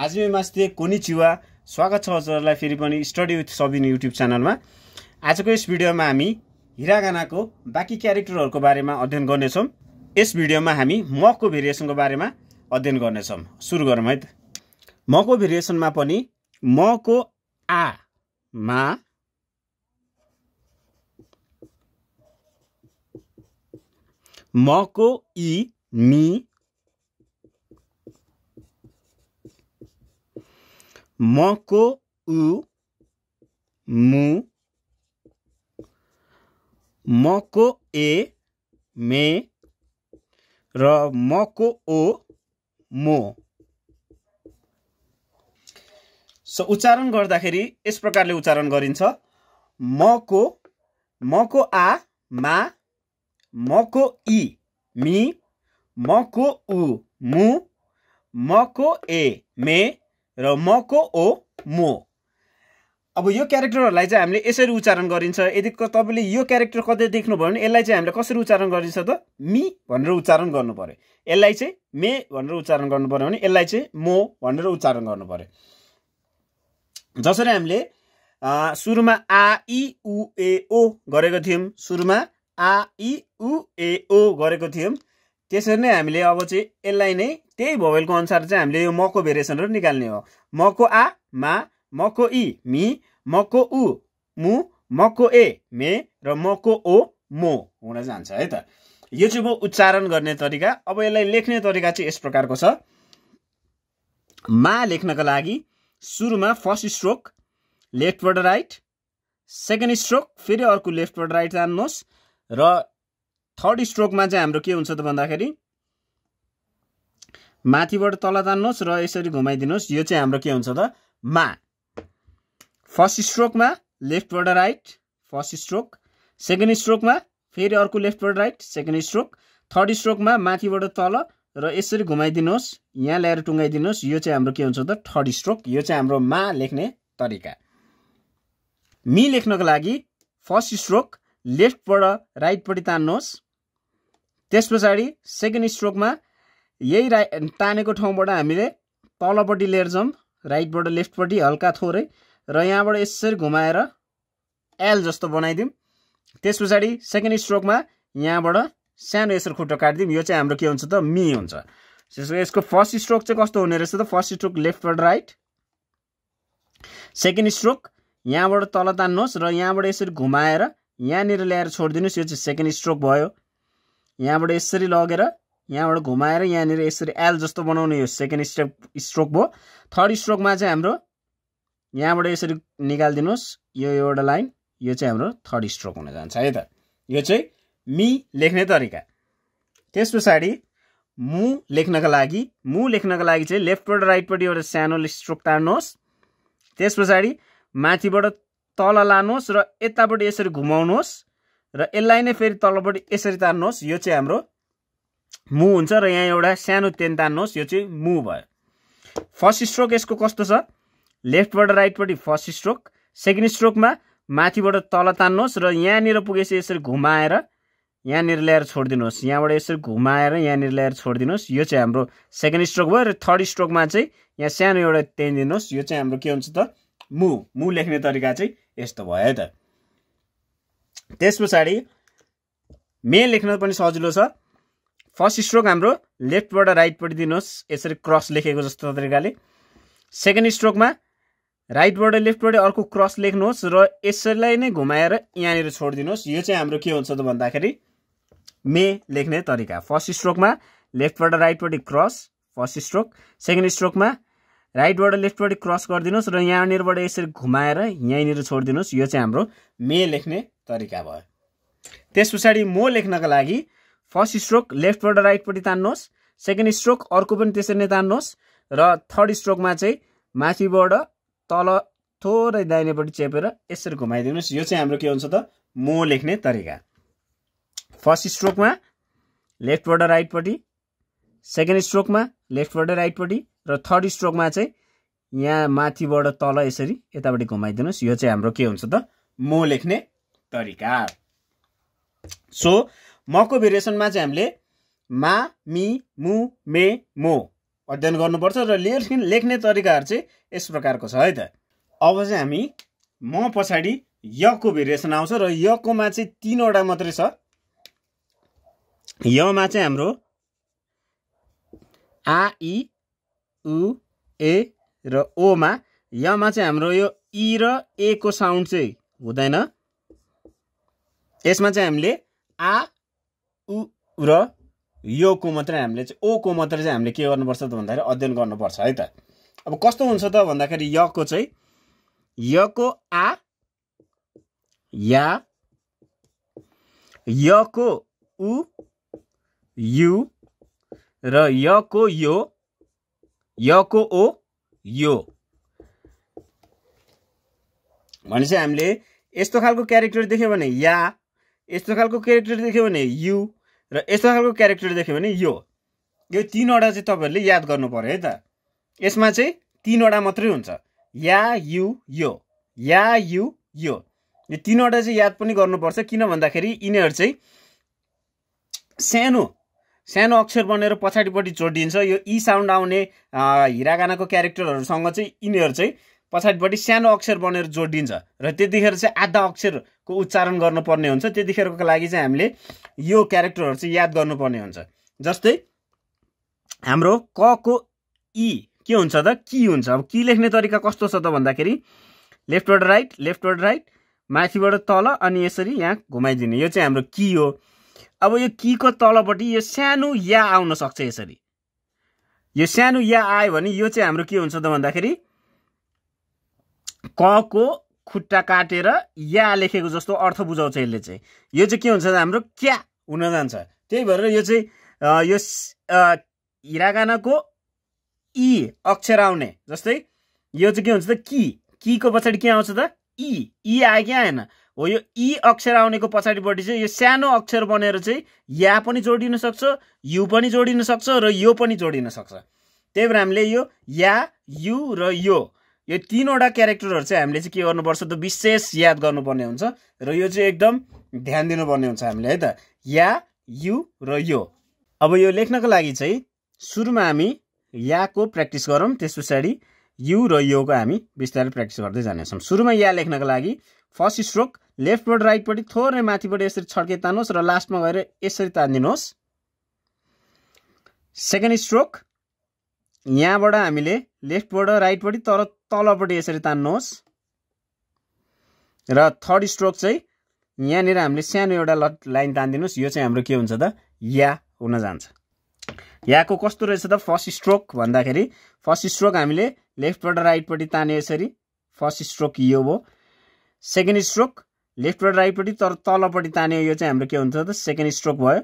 हाजिमे मास्ते konnichiwa स्वागत छ हजुरहरुलाई फेरि पनि स्टडी विथ सबिन युट्युब च्यानलमा। आजको यस भिडियोमा हामी हिरागानाको बाँकी क्यारेक्टरहरूको बारेमा अध्ययन गर्नेछौँ। यस भिडियोमा हामी मको भेरिएसनको बारेमा अध्ययन गर्नेछौँ। सुरु गरौँ है त। मको भेरिएसनमा पनि मको आ मा, मको इ मी, मको उ मु, मको ए मे र मको ओ मो। उच्चारण गर्दाखेरि यस प्रकारले उच्चारण गरिन्छ। मको आ मा, मको इ मी, मको उ मु, मको ए मे र मको ओ मो। अब यो क्यारेक्टरहरूलाई चाहिँ हामीले यसरी उच्चारण गरिन्छ। यदि तपाईले यो क्यारेक्टर कतै देख्नुभयो भने यसलाई चाहिँ हामीले कसरी उच्चारण गरिन्छ त? मी भनेर उच्चारण गर्नु पर्यो। यसलाई चाहिँ मे भनेर उच्चारण गर्नु पर्यो भने यसलाई चाहिँ मो भनेर उच्चारण गर्नु पर्यो। जसरी हामीले सुरुमा आ इ उ ए ओ गरेको थियौं, सुरुमा आ इ उ ए ओ गरेको थियौं, त्यसरी नै हामीले अब चाहिँ यसलाई नै त्यही भोवेलको अनुसार चाहिँ हामीले यो मको भेरिएसनहरु निकाल्ने हो। मको आ मा, मको इ मी, मको उ मु, मको ए मे र मको ओ मो हुन जान्छ है त। यो चाहिँ भयो उच्चारण गर्ने तरिका। अब यसलाई लेख्ने तरिका चाहिँ यस प्रकारको छ। मा लेख्नका लागि सुरुमा फर्स्ट स्ट्रोक लेफ्टबाट राइट, सेकेन्ड स्ट्रोक फेरि अर्को लेफ्टबाट राइट तान्नुहोस् र थर्ड स्ट्रोकमा चाहिँ हाम्रो के हुन्छ त भन्दाखेरि माथिबाट तल तान्नुहोस् र यसरी घुमाइदिनुहोस्। यो चाहिँ हाम्रो के हुन्छ त? मा। फर्स्ट स्ट्रोकमा लेफ्टबाट राइट फर्स्ट स्ट्रोक, सेकेन्ड स्ट्रोकमा फेरि अर्को लेफ्टबाट राइट सेकेन्ड स्ट्रोक, थर्ड स्ट्रोकमा माथिबाट तल र यसरी घुमाइदिनुहोस्, यहाँ ल्याएर टुङ्गाइदिनुहोस्। यो चाहिँ हाम्रो के हुन्छ त? Third stroke. यो चाहिँ हाम्रो मा लेख्ने तरिका। मी लेख्नको लागि फर्स्ट स्ट्रोक लेफ्टबाट राइटपट्टि तान्नुहोस्, त्यस पछाडि सेकेन्ड स्ट्रोकमा यही तानेको ठाउँबाट हामीले तलपट्टि लिएर जाउँ, राइटबाट लेफ्टपट्टि हल्का थोरै, र यहाँबाट यसरी घुमाएर एल जस्तो बनाइदिउँ। त्यस पछाडि सेकेन्ड स्ट्रोकमा यहाँबाट सानो यसरी खुट्टा काटिदिउँ। यो चाहिँ हाम्रो के हुन्छ त? मी हुन्छ। यसको फर्स्ट स्ट्रोक चाहिँ कस्तो हुने रहेछ त? फर्स्ट स्ट्रोक लेफ्टबाट राइट, सेकेन्ड स्ट्रोक यहाँबाट तल तान्नुहोस् र यहाँबाट यसरी घुमाएर यहाँनिर ल्याएर छोडिदिनुहोस्। यो चाहिँ सेकेन्ड स्ट्रोक भयो। यहाँबाट यसरी लगेर यहाँबाट घुमाएर यहाँनिर यसरी एल जस्तो बनाउने, यो सेकेन्ड स्ट्रोक भयो। थर्ड स्ट्रोकमा चाहिँ हाम्रो यहाँबाट यसरी निकालिदिनुहोस् यो एउटा लाइन। यो चाहिँ हाम्रो थर्ड स्ट्रोक हुन जान्छ है त। यो चाहिँ मी लेख्ने तरिका। त्यस पछाडि मु लेख्नका लागि चाहिँ लेफ्टबाट राइटपट्टि एउटा सानो स्ट्रोक तान्नुहोस्, त्यस पछाडि माथिबाट तल लानुहोस् र यतापट्टि यसरी घुमाउनुहोस् र यसलाई नै फेरि तलपट्टि यसरी तान्नुहोस्। यो चाहिँ हाम्रो मु हुन्छ र यहाँ एउटा सानो तेन तान्नुहोस्। यो चाहिँ मु भयो। फर्स्ट स्ट्रोक यसको कस्तो छ? लेफ्टबाट राइटपट्टि फर्स्ट स्ट्रोक, सेकेन्ड स्ट्रोकमा माथिबाट तल तान्नुहोस् र यहाँनिर पुगेपछि यसरी घुमाएर यहाँनिर ल्याएर छोडिदिनुहोस्, यहाँबाट यसरी घुमाएर यहाँनिर ल्याएर छोडिदिनुहोस्। यो चाहिँ हाम्रो सेकेन्ड स्ट्रोक भयो। र थर्ड स्ट्रोकमा चाहिँ यहाँ सानो एउटा तेन दिनुहोस्। यो चाहिँ हाम्रो के हुन्छ त? मु लेख्ने तरिका चाहिँ यस्तो भयो है त। त्यस पछाडि मे लेख्न पनि सजिलो छ। फर्स्ट स्ट्रोक हाम्रो लेफ्टबाट राइटपट्टि दिनुहोस्, यसरी क्रस लेखेको जस्तो तरिकाले। सेकेन्ड स्ट्रोकमा राइटबाट लेफ्टबाट अर्को क्रस लेख्नुहोस् र यसैलाई नै घुमाएर यहाँनिर छोडिदिनुहोस्। यो चाहिँ हाम्रो के हुन्छ त भन्दाखेरि मे लेख्ने तरिका। फर्स्ट स्ट्रोकमा लेफ्टबाट राइटपट्टि क्रस फर्स्ट स्ट्रोक, सेकेन्ड स्ट्रोकमा राइटबाट लेफ्टपट्टि क्रस गरिदिनुहोस् र यहाँनिरबाट यसरी घुमाएर यहीँनिर छोडिदिनुहोस्। यो चाहिँ हाम्रो मे लेख्ने तरिका भयो। त्यस पछाडि मो लेख्नका लागि फर्स्ट स्ट्रोक लेफ्टबाट राइटपट्टि तान्नुहोस्, सेकेन्ड स्ट्रोक अर्को पनि त्यसरी नै तान्नुहोस् र थर्ड स्ट्रोकमा चाहिँ माथिबाट तल थोरै दाहिनेपट्टि चेपेर यसरी घुमाइदिनुहोस्। यो चाहिँ हाम्रो के हुन्छ त? मो लेख्ने तरिका। फर्स्ट स्ट्रोकमा लेफ्टबाट राइटपट्टि, सेकेन्ड स्ट्रोकमा लेफ्टबाट राइटपट्टि र थर्ड स्ट्रोकमा चाहिँ यहाँ माथिबाट तल यसरी यतापट्टि घुमाइदिनुहोस्। यो चाहिँ हाम्रो के हुन्छ त? मो लेख्ने तरिका। सो मको भेरिएसनमा चाहिँ हामीले मा, मी, मु, मे, मो अध्ययन गर्नुपर्छ र लेख्ने तरिकाहरू चाहिँ यस प्रकारको छ है त। अब चाहिँ हामी म पछाडि यको भेरिएसन आउँछ र यकोमा चाहिँ 3वटा मात्रै छ। यमा चाहिँ हाम्रो आ इ उ ए र ओमा, यमा चाहिँ हाम्रो यो इ र ए को साउन्ड चाहिँ हुँदैन। यसमा चाहिँ हामीले आ उ र यो को मात्रै हामीले चाहिँ ओ को मात्रै चाहिँ हामीले के गर्नुपर्छ त भन्दाखेरि अध्ययन गर्नुपर्छ है त। अब कस्तो हुन्छ त भन्दाखेरि यको चाहिँ यको आ या, यको उ यु र यको यो, यको ओ यो। भनेपछि हामीले यस्तो खालको क्यारेक्टर देख्यो भने या, यस्तो खालको क्यारेक्टर देख्यो भने यु र यस्तो खालको क्यारेक्टर देख्यो भने यो 3वटा चाहिँ तपाईँहरूले याद गर्नु पर्यो है त। यसमा चाहिँ 3वटा मात्रै हुन्छ, या यु यो, या यु यो। यो 3वटा चाहिँ याद पनि गर्नुपर्छ, किन भन्दाखेरि यिनीहरू चाहिँ सानो सानो अक्षर बनेर पछाडिपट्टि जोडिन्छ। यो इ साउन्ड आउने हिरागानाको क्यारेक्टरहरूसँग चाहिँ यिनीहरू चाहिँ पछाडिपट्टि सानो अक्षर बनेर जोडिन्छ र त्यतिखेर चाहिँ आधा अक्षरको उच्चारण गर्नुपर्ने हुन्छ। त्यतिखेरको लागि चाहिँ हामीले यो क्यारेक्टरहरू चाहिँ याद गर्नुपर्ने हुन्छ। जस्तै हाम्रो क को इ के हुन्छ त कि हुन्छ। अब कि लेख्ने तरिका कस्तो छ त भन्दाखेरि लेफ्टबाट राइट माथिबाट तल अनि यसरी यहाँ घुमाइदिने, यो चाहिँ हाम्रो कि हो। अब यो कि को तलपट्टि यो सानो या आउन सक्छ। यसरी यो सानो या आयो भने यो चाहिँ हाम्रो के हुन्छ त भन्दाखेरि क को खुट्टा काटेर या लेखेको जस्तो अर्थ बुझाउँछ यसले चाहिँ। यो चाहिँ के हुन्छ त हाम्रो क्या हुन जान्छ। त्यही भएर यो चाहिँ यो हिरागानाको इ अक्षर आउने, जस्तै यो चाहिँ के हुन्छ त कि को पछाडि के आउँछ त इ आयो कि आएन हो। यो इ अक्षर आउनेको पछाडिपट्टि चाहिँ यो सानो अक्षर बनेर चाहिँ या पनि जोडिन सक्छ, यु पनि जोडिन सक्छ र यो पनि जोडिन सक्छ। त्यही भएर हामीले यो या यु र यो 3वटा क्यारेक्टरहरू चाहिँ हामीले चाहिँ के गर्नुपर्छ त विशेष याद गर्नुपर्ने हुन्छ र यो चाहिँ एकदम ध्यान दिनुपर्ने हुन्छ हामीले है त, या यु र यो। अब यो लेख्नको लागि चाहिँ सुरुमा हामी याको प्र्याक्टिस गरौँ, त्यस पछाडि यु र योको हामी बिस्तारै प्र्याक्टिस गर्दै जानेछौँ। सुरुमा या लेख्नको लागि फर्स्ट स्ट्रोक लेफ्टबाट राइटपट्टि थोरै माथिबाट यसरी छड्के तान्नुहोस् र लास्टमा गएर यसरी तानिदिनुहोस्। सेकेन्ड स्ट्रोक यहाँबाट हामीले लेफ्टबाट राइटपट्टि तर तलपट्टि यसरी तान्नुहोस् र थर्ड स्ट्रोक चाहिँ यहाँनिर हामीले सानो एउटा लाइन तानिदिनुहोस्। यो चाहिँ हाम्रो के हुन्छ त या हुन जान्छ। याको कस्तो रहेछ त फर्स्ट स्ट्रोक भन्दाखेरि फर्स्ट स्ट्रोक हामीले लेफ्टबाट राइटपट्टि ताने यसरी, फर्स्ट स्ट्रोक यो हो। सेकेन्ड स्ट्रोक लेफ्टबाट राइटपट्टि तर तलपट्टि तान्यो, यो चाहिँ हाम्रो के हुन्छ त सेकेन्ड स्ट्रोक भयो।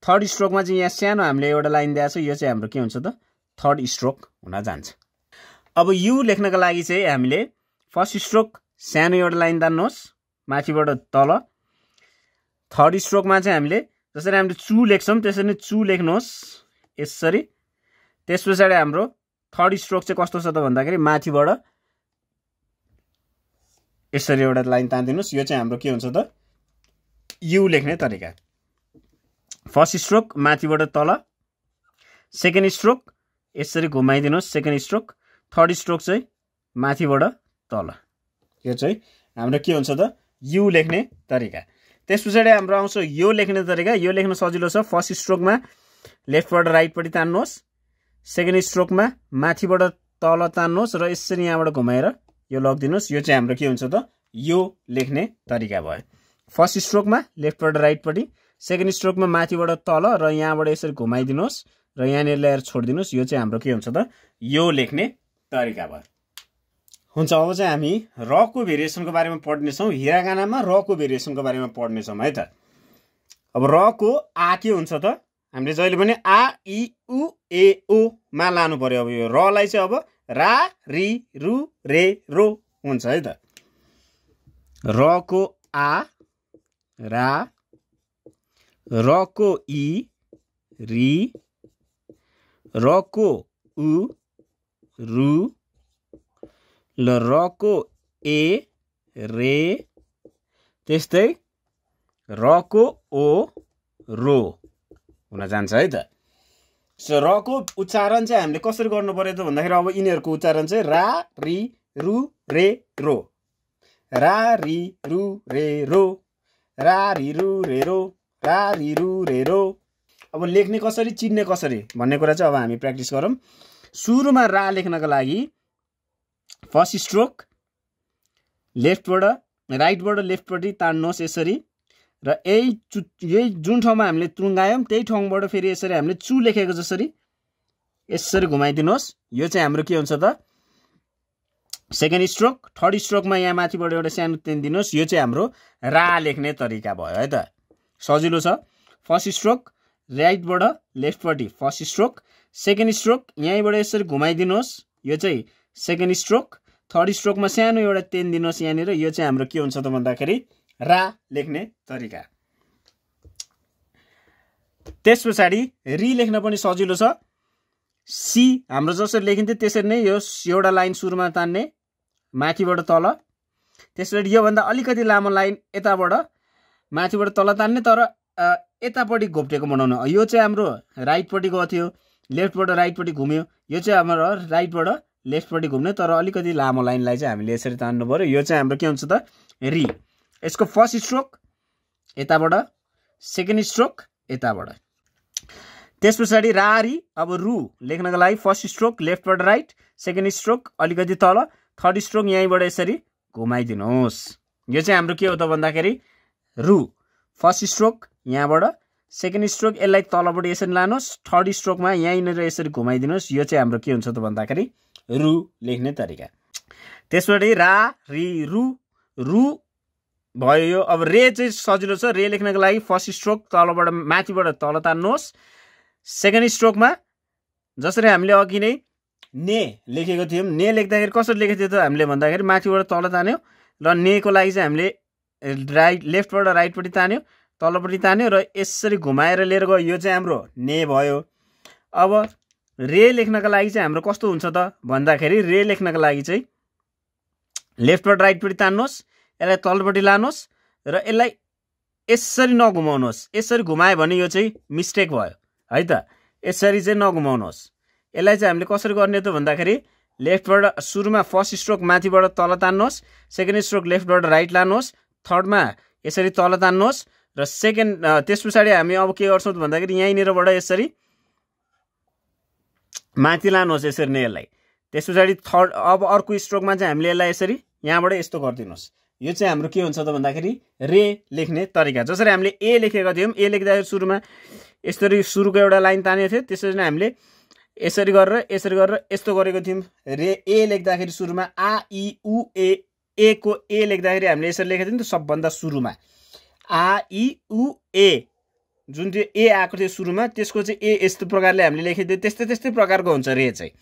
थर्ड स्ट्रोकमा चाहिँ यहाँ सानो हामीले एउटा लाइन दिएको छ, यो चाहिँ हाम्रो के हुन्छ त थर्ड स्ट्रोक हुन जान्छ। अब यु लेख्नको लागि चाहिँ हामीले फर्स्ट स्ट्रोक सानो एउटा लाइन तान्नुहोस् माथिबाट तल। थर्ड स्ट्रोकमा चाहिँ हामीले जसरी हामीले चु लेख्छौँ त्यसरी नै चु लेख्नुहोस् यसरी। त्यस पछाडि हाम्रो थर्ड स्ट्रोक चाहिँ कस्तो छ त भन्दाखेरि माथिबाट यसरी एउटा लाइन तानिदिनुहोस्। यो चाहिँ हाम्रो के हुन्छ त यु लेख्ने तरिका। फर्स्ट स्ट्रोक माथिबाट तल, सेकेन्ड स्ट्रोक यसरी घुमाइदिनुहोस् सेकेन्ड स्ट्रोक, थर्ड स्ट्रोक चाहिँ माथिबाट तल। यो चाहिँ हाम्रो के हुन्छ त यु लेख्ने तरिका। त्यस पछाडि हाम्रो आउँछ यो लेख्ने तरिका। यो लेख्न सजिलो छ। फर्स्ट स्ट्रोकमा लेफ्टबाट राइटपट्टि तान्नुहोस्, सेकेन्ड स्ट्रोकमा माथिबाट तल तान्नुहोस् र यसरी यहाँबाट घुमाएर यो लगिदिनुहोस्। यो चाहिँ हाम्रो के हुन्छ त यो लेख्ने तरिका भयो। फर्स्ट स्ट्रोकमा लेफ्टबाट राइटपट्टि, सेकेन्ड स्ट्रोकमा माथिबाट तल र यहाँबाट यसरी घुमाइदिनुहोस् र यहाँनिर ल्याएर छोडिदिनुहोस्। यो चाहिँ हाम्रो के हुन्छ त यो लेख्ने तरिका भयो। हुन्छ, अब चाहिँ हामी रको भेरिएसनको बारेमा पढ्नेछौँ। हिरागानामा रको भेरिएसनको बारेमा पढ्नेछौँ है त। अब रको आ के हुन्छ त हामीले जहिले पनि आ इ उ ए ओ मा लानु पर्यो। अब यो रलाई चाहिँ अब रा रि रु रे रो हुन्छ है त। रको आ रा, रको इ रि, रको उ रु, ल रको ए रे, त्यस्तै रको ओ रो हुन जान्छ है त। सो रको उच्चारण चाहिँ हामीले कसरी गर्नु पर्यो त भन्दाखेरि अब यिनीहरूको उच्चारण चाहिँ रा रि रु रे रो, रा रि रु रे रो, रा रि रु रे रो, रा रि रु रे रो। अब लेख्ने कसरी चिन्ने कसरी भन्ने कुरा चाहिँ अब हामी प्र्याक्टिस गरौँ। सुरुमा रा लेख्नको लागि फर्स्ट स्ट्रोक लेफ्टबाट राइटबाट लेफ्टपट्टि तान्नुहोस् यसरी, र यही जुन ठाउँमा हामीले तुङ्गायौँ त्यही ठाउँबाट फेरि यसरी हामीले चु लेखेको जसरी यसरी घुमाइदिनुहोस्। यो चाहिँ हाम्रो के हुन्छ त सेकेन्ड स्ट्रोक। थर्ड स्ट्रोकमा यहाँ माथिबाट एउटा सानो तेन दिनुहोस्। यो चाहिँ हाम्रो रा लेख्ने तरिका भयो है त, सजिलो छ। फर्स्ट स्ट्रोक राइटबाट लेफ्टपट्टि फर्स्ट स्ट्रोक, सेकेन्ड स्ट्रोक यहीँबाट यसरी घुमाइदिनुहोस्, यो चाहिँ सेकेन्ड स्ट्रोक। थर्ड स्ट्रोकमा सानो एउटा तेन दिनुहोस् यहाँनिर, यो चाहिँ हाम्रो के हुन्छ त भन्दाखेरि रा लेख्ने तरिका। त्यस पछाडि रि लेख्न पनि सजिलो छ। सी हाम्रो जसरी लेखिन्थ्यो त्यसरी नै यो एउटा लाइन सुरुमा तान्ने माथिबाट तल, त्यसरी योभन्दा अलिकति लामो लाइन यताबाट माथिबाट तल तान्ने, तर यतापट्टि घोप्टेको बनाउनु। यो चाहिँ हाम्रो राइटपट्टि गएको थियो, लेफ्टबाट राइटपट्टि घुम्यो, यो चाहिँ हाम्रो राइटबाट लेफ्टपट्टि घुम्ने, तर अलिकति लामो लाइनलाई चाहिँ हामीले यसरी तान्नु पर्यो। यो चाहिँ हाम्रो के हुन्छ त रि। यसको फर्स्ट स्ट्रोक यताबाट, सेकेन्ड स्ट्रोक यताबाट। त्यस पछाडि रा रि अब रु लेख्नको लागि फर्स्ट स्ट्रोक लेफ्टबाट राइट, सेकेन्ड स्ट्रोक अलिकति तल, थर्ड स्ट्रोक यहीँबाट यसरी घुमाइदिनुहोस्। यो चाहिँ हाम्रो के हो त भन्दाखेरि रु। फर्स्ट स्ट्रोक यहाँबाट, सेकेन्ड स्ट्रोक यसलाई तलबाट यसरी लानुहोस्, थर्ड स्ट्रोकमा यहीँनिर यसरी घुमाइदिनुहोस्। यो चाहिँ हाम्रो के हुन्छ त भन्दाखेरि रु लेख्ने तरिका। त्यसपछि रा रि रु, रु भयो यो। अब रे चाहिँ सजिलो छ। रे लेख्नको लागि फर्स्ट स्ट्रोक तलबाट माथिबाट तल तान्नुहोस्, सेकेन्ड स्ट्रोकमा जसरी हामीले अघि नै ने लेखेको थियौँ, ने लेख्दाखेरि कसरी लेखेको थियो त हामीले भन्दाखेरि माथिबाट तल तान्यो, र नेको लागि चाहिँ हामीले लेफ्टबाट राइटपट्टि तान्यो, तलपट्टि तान्यो, र यसरी घुमाएर लिएर गयो। यो चाहिँ हाम्रो ने भयो। अब रे लेख्नका लागि चाहिँ हाम्रो कस्तो हुन्छ त भन्दाखेरि रे लेख्नका लागि चाहिँ लेफ्टबाट राइटपट्टि तान्नुहोस्, यसलाई तलपट्टि लानुहोस्, र यसलाई यसरी नघुमाउनुहोस्। यसरी घुमायो भने यो चाहिँ मिस्टेक भयो है त, यसरी चाहिँ नघुमाउनुहोस्। यसलाई चाहिँ हामीले कसरी गर्ने त भन्दाखेरि लेफ्टबाट सुरुमा फर्स्ट स्ट्रोक माथिबाट तल तान्नुहोस्, सेकेन्ड स्ट्रोक लेफ्टबाट राइट लानुहोस्, थर्डमा यसरी तल तान्नुहोस्, र त्यस पछाडि हामी अब के गर्छौँ त भन्दाखेरि यहीँनिरबाट यसरी माथि लानुहोस् यसरी नै यसलाई। त्यस पछाडि थर्ड अब अर्को स्ट्रोकमा चाहिँ हामीले यसलाई यसरी यहाँबाट यस्तो गरिदिनुहोस्। यो चाहिँ हाम्रो के हुन्छ त भन्दाखेरि रे लेख्ने तरिका। जसरी हामीले ए लेखेका थियौँ, ए लेख्दाखेरि सुरुमा यसरी सुरुको एउटा लाइन तानेको थियो, त्यसरी नै हामीले यसरी गरेर यस्तो गरेको थियौँ। रे ए लेख्दाखेरि सुरुमा आ इ उ ए, ए को ए लेख्दाखेरि हामीले यसरी लेखेको थियौँ नि त सबभन्दा सुरुमा, आ इ उ ए, जुन त्यो ए आएको थियो सुरुमा त्यसको चाहिँ ए यस्तो प्रकारले हामीले लेखेको थियो। त्यस्तै प्रकारको हुन्छ रे चाहिँ,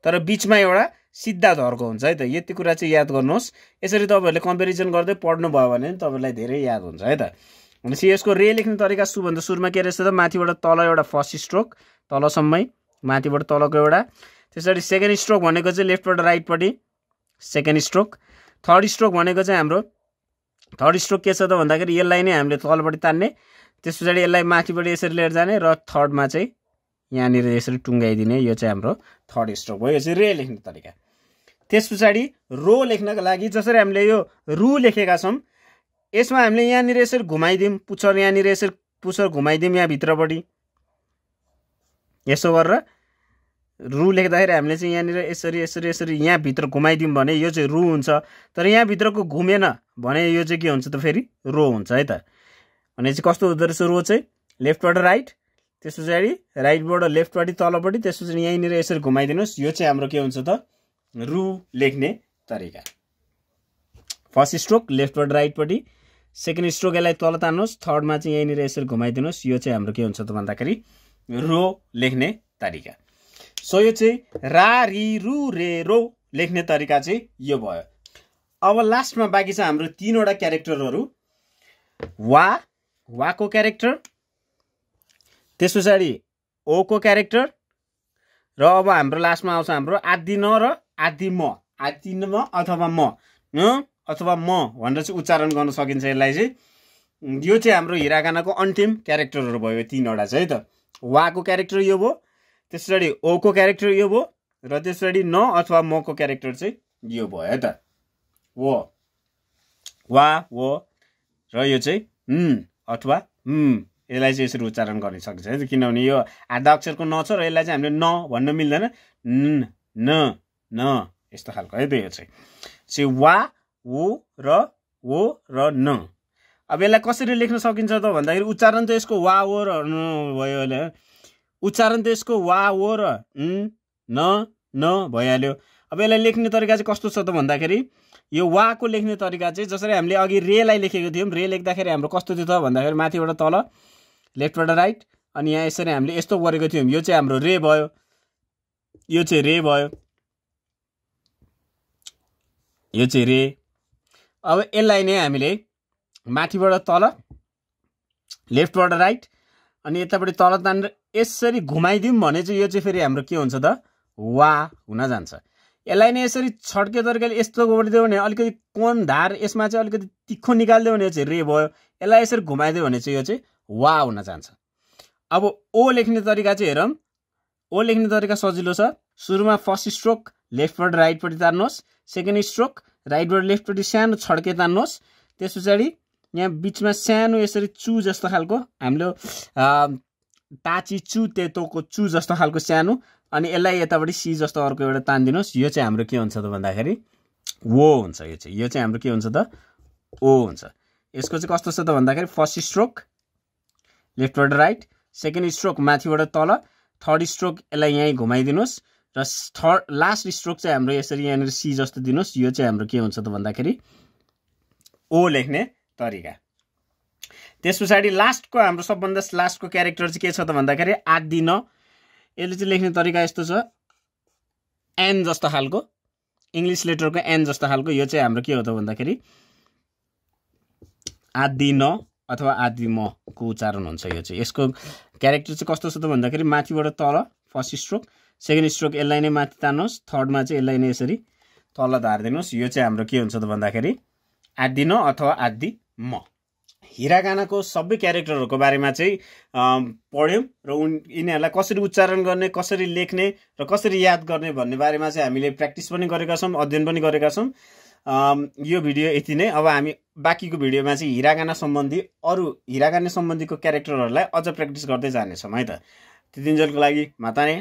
तर बिचमा एउटा सिधा धर्को हुन्छ है त। यति कुरा चाहिँ याद गर्नुहोस्। यसरी तपाईँहरूले कम्पेरिजन गर्दै पढ्नुभयो भने तपाईँलाई धेरै याद हुन्छ है त। भनेपछि यसको रे लेख्ने तरिका सुरुभन्दा सुरुमा के रहेछ त माथिबाट तल एउटा फर्स्ट स्ट्रोक तलसम्मै, माथिबाट तलको एउटा, त्यसरी सेकेन्ड स्ट्रोक भनेको चाहिँ लेफ्टबाट राइटपट्टि सेकेन्ड स्ट्रोक। थर्ड स्ट्रोक भनेको चाहिँ हाम्रो थर्ड स्ट्रोक के छ त भन्दाखेरि यसलाई नै हामीले तलपट्टि तान्ने, त्यस पछाडि यसलाई माथिबाट यसरी लिएर जाने, र थर्डमा चाहिँ यहाँनिर यसरी टुङ्गाइदिने। यो चाहिँ हाम्रो थर्ड स्ट्रोक भयो। यो चाहिँ रे लेख्ने तरिका। त्यस पछाडि रो लेख्नका लागि जसरी हामीले यो रु लेखेका छौँ, यसमा हामीले यहाँनिर यसरी घुमाइदिउँ, पुच्छर यहाँनिर यसरी पुच्छर घुमाइदिउँ यहाँ भित्रपट्टि, यसो गरेर रु लेख्दाखेरि हामीले चाहिँ यहाँनिर यसरी यहाँभित्र घुमाइदिउँ भने यो चाहिँ रु हुन्छ। तर यहाँभित्रको घुमेन भने यो चाहिँ के हुन्छ त फेरि रो हुन्छ है त। भने चाहिँ कस्तो हुँदो रहेछ रो चाहिँ लेफ्टबाट राइट, त्यस पछाडि राइटबाट लेफ्टपट्टि तलपट्टि, त्यस पछाडि यहीँनिर यसरी घुमाइदिनुहोस्। यो चाहिँ हाम्रो के हुन्छ त रु लेख्ने तरिका। फर्स्ट स्ट्रोक लेफ्टबाट राइटपट्टि, सेकेन्ड स्ट्रोक यसलाई तल तान्नुहोस्, थर्डमा चाहिँ यहीँनिर यसरी घुमाइदिनुहोस्। यो चाहिँ हाम्रो के हुन्छ त भन्दाखेरि रो लेख्ने तरिका। सो यो चाहिँ रा रि रु रे रो लेख्ने तरिका चाहिँ यो भयो। अब लास्टमा बाँकी छ हाम्रो तीनवटा क्यारेक्टरहरू, वाको क्यारेक्टर, त्यस पछाडि ओको क्यारेक्टर, र अब हाम्रो लास्टमा आउँछ हाम्रो आदि न र आदि म, आदि न अथवा म अथवा म भनेर चाहिँ उच्चारण गर्न सकिन्छ यसलाई चाहिँ। यो चाहिँ हाम्रो हिरागानाको अन्तिम क्यारेक्टरहरू भयो तीनवटा चाहिँ है त। वाको क्यारेक्टर यो भयो, त्यस पछाडि ओ को क्यारेक्टर यो भयो र त्यस पछाडि न अथवा म को क्यारेक्टर चाहिँ यो भयो है त वो वा वो र यो चाहिँ अथवा यसलाई चाहिँ यसरी उच्चारण गर्न सकिन्छ है किनभने यो आधा अक्षरको न छ र यसलाई चाहिँ हामीले न भन्न मिल्दैन न न यस्तो खालको है त यो चाहिँ वा वो र न अब यसलाई कसरी लेख्न सकिन्छ त भन्दाखेरि उच्चारण त यसको वा वो र न भयो अहिले उच्चारण त यसको वा वो र न भइहाल्यो अब यसलाई लेख्ने तरिका चाहिँ कस्तो छ त भन्दाखेरि यो वा को लेख्ने तरिका चाहिँ जसरी हामीले अघि रेलाई लेखेको थियौँ रे लेख्दाखेरि हाम्रो कस्तो थियो त भन्दाखेरि माथिबाट तल लेफ्टबाट राइट अनि यहाँ यसरी हामीले यस्तो गरेको थियौँ यो चाहिँ हाम्रो रे भयो यो चाहिँ रे भयो यो चाहिँ रे अब यसलाई नै हामीले माथिबाट तल लेफ्टबाट राइट अनि यतापट्टि तल तानेर यसरी घुमाइदिउँ भने चाहिँ यो चाहिँ फेरि हाम्रो के हुन्छ त वा हुन जान्छ यसलाई नै यसरी छड्के तरिकाले यस्तो गरिदियो भने अलिकति कोण धार यसमा चाहिँ अलिकति तिखो निकालिदियो भने चाहिँ रे भयो यसलाई यसरी घुमाइदियो भने चाहिँ यो चाहिँ वा हुन जान्छ अब ओ लेख्ने तरिका चाहिँ हेरौँ ओ लेख्ने तरिका सजिलो छ सुरुमा फर्स्ट स्ट्रोक लेफ्टबाट राइटपट्टि तान्नुहोस् सेकेन्ड स्ट्रोक राइटबाट लेफ्टपट्टि सानो छड्के तान्नुहोस् त्यस पछाडि यहाँ बिचमा सानो यसरी चु जस्तो खालको हामीले ताची चु तेतोको चु जस्तो खालको सानो अनि यसलाई यतापट्टि सी जस्तो अर्को एउटा तानिदिनुहोस् यो चाहिँ हाम्रो के हुन्छ त भन्दाखेरि वो हुन्छ यो चाहिँ हाम्रो के हुन्छ त ओ हुन्छ यसको चाहिँ कस्तो छ त भन्दाखेरि फर्स्ट स्ट्रोक लेफ्टबाट राइट सेकेन्ड स्ट्रोक माथिबाट तल थर्ड स्ट्रोक यसलाई यहीँ घुमाइदिनुहोस् र लास्ट स्ट्रोक चाहिँ हाम्रो यसरी यहाँनिर सी जस्तो दिनुहोस् यो चाहिँ हाम्रो के हुन्छ त भन्दाखेरि ओ लेख्ने तरिका त्यस पछाडि लास्टको हाम्रो सबभन्दा लास्टको क्यारेक्टर चाहिँ के छ त भन्दाखेरि आदि न यसले चाहिँ लेख्ने तरिका यस्तो छ एन जस्तो खालको इङ्ग्लिस लेटरको एन जस्तो खालको यो चाहिँ हाम्रो के हो त भन्दाखेरि आदि न अथवा आदि म को उच्चारण हुन्छ यो चाहिँ यसको क्यारेक्टर चाहिँ कस्तो छ त भन्दाखेरि माथिबाट तल फर्स्ट स्ट्रोक सेकेन्ड स्ट्रोक यसलाई नै माथि तान्नुहोस् थर्डमा चाहिँ यसलाई नै यसरी तल धारिदिनुहोस् यो चाहिँ हाम्रो के हुन्छ त भन्दाखेरि आदि न अथवा आदि म हिरागानाको सबै क्यारेक्टरहरूको बारेमा चाहिँ पढ्यौँ र यिनीहरूलाई कसरी उच्चारण गर्ने कसरी लेख्ने र कसरी याद गर्ने भन्ने बारेमा चाहिँ हामीले प्र्याक्टिस पनि गरेका छौँ अध्ययन पनि गरेका छौँ यो भिडियो यति नै अब हामी बाँकीको भिडियोमा चाहिँ हिरागाना सम्बन्धी अरू हिरागाना सम्बन्धीको क्यारेक्टरहरूलाई अझ प्र्याक्टिस गर्दै जानेछौँ है त त्यतिन्जेलको लागि माताने